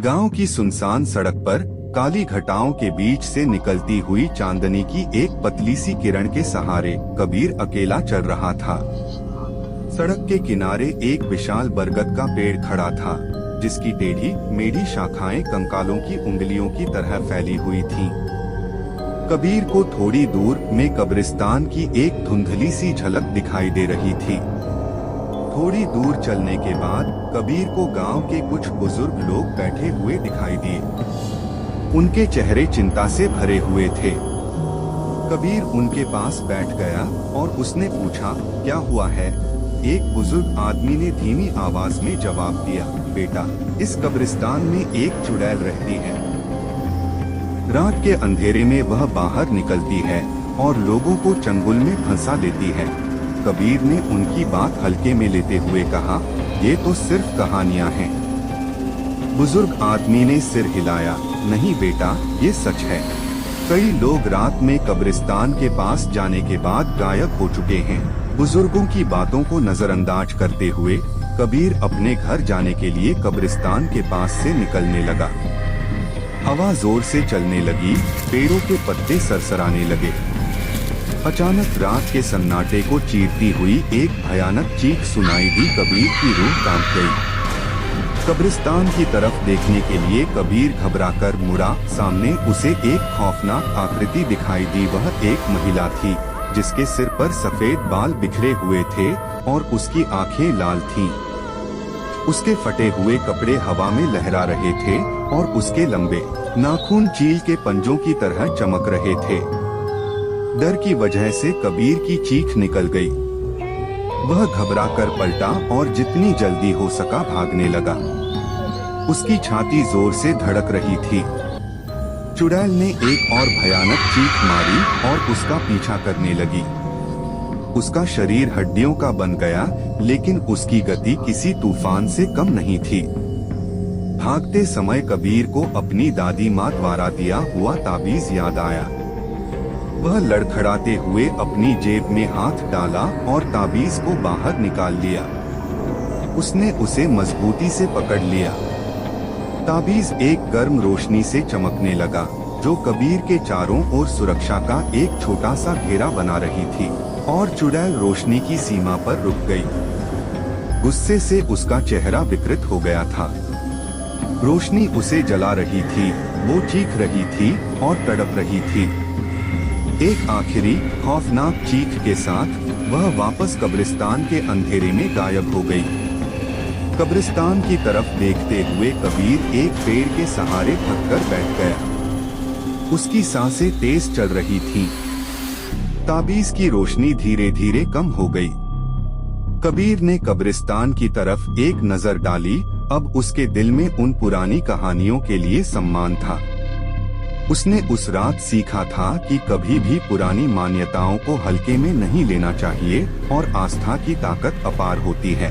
गांव की सुनसान सड़क पर काली घटाओं के बीच से निकलती हुई चांदनी की एक पतली सी किरण के सहारे कबीर अकेला चल रहा था। सड़क के किनारे एक विशाल बरगद का पेड़ खड़ा था, जिसकी टेढ़ी मेढ़ी शाखाएं कंकालों की उंगलियों की तरह फैली हुई थीं। कबीर को थोड़ी दूर में कब्रिस्तान की एक धुंधली सी झलक दिखाई दे रही थी। थोड़ी दूर चलने के बाद कबीर को गांव के कुछ बुजुर्ग लोग बैठे हुए दिखाई दिए। उनके चेहरे चिंता से भरे हुए थे। कबीर उनके पास बैठ गया और उसने पूछा, क्या हुआ है? एक बुजुर्ग आदमी ने धीमी आवाज में जवाब दिया, बेटा, इस कब्रिस्तान में एक चुड़ैल रहती है। रात के अंधेरे में वह बाहर निकलती है और लोगों को चंगुल में फंसा लेती है। कबीर ने उनकी बात हल्के में लेते हुए कहा, ये तो सिर्फ कहानियां हैं। बुजुर्ग आदमी ने सिर हिलाया, नहीं बेटा, ये सच है। कई लोग रात में कब्रिस्तान के पास जाने के बाद गायब हो चुके हैं। बुजुर्गों की बातों को नजरअंदाज करते हुए कबीर अपने घर जाने के लिए कब्रिस्तान के पास से निकलने लगा। हवा जोर से चलने लगी, पेड़ों के पत्ते सरसराने लगे। अचानक रात के सन्नाटे को चीरती हुई एक भयानक चीख सुनाई दी। कबीर की रूह कांप गई। कब्रिस्तान की तरफ देखने के लिए कबीर घबराकर मुड़ा। सामने उसे एक खौफनाक आकृति दिखाई दी। वह एक महिला थी, जिसके सिर पर सफेद बाल बिखरे हुए थे और उसकी आंखें लाल थीं। उसके फटे हुए कपड़े हवा में लहरा रहे थे और उसके लंबे नाखून चील के पंजों की तरह चमक रहे थे। डर की वजह से कबीर की चीख निकल गई। वह घबराकर पलटा और जितनी जल्दी हो सका भागने लगा। उसकी छाती जोर से धड़क रही थी। चुड़ैल ने एक और भयानक चीख मारी और उसका पीछा करने लगी। उसका शरीर हड्डियों का बन गया, लेकिन उसकी गति किसी तूफान से कम नहीं थी। भागते समय कबीर को अपनी दादी माँ द्वारा दिया हुआ ताबीज याद आया। वह लड़खड़ाते हुए अपनी जेब में हाथ डाला और ताबीज को बाहर निकाल लिया। उसने उसे मजबूती से पकड़ लिया। ताबीज एक गर्म रोशनी से चमकने लगा, जो कबीर के चारों ओर सुरक्षा का एक छोटा सा घेरा बना रही थी, और चुड़ैल रोशनी की सीमा पर रुक गई। गुस्से से उसका चेहरा विकृत हो गया था। रोशनी उसे जला रही थी, वो चीख रही थी और तड़प रही थी। एक आखिरी खौफनाक चीख के साथ वह वापस कब्रिस्तान के अंधेरे में गायब हो गई। कब्रिस्तान की तरफ देखते हुए कबीर एक पेड़ के सहारे थककर बैठ गया। उसकी सांसें तेज चल रही थीं। ताबीज की रोशनी धीरे धीरे कम हो गई। कबीर ने कब्रिस्तान की तरफ एक नजर डाली। अब उसके दिल में उन पुरानी कहानियों के लिए सम्मान था। उसने उस रात सीखा था कि कभी भी पुरानी मान्यताओं को हल्के में नहीं लेना चाहिए और आस्था की ताकत अपार होती है।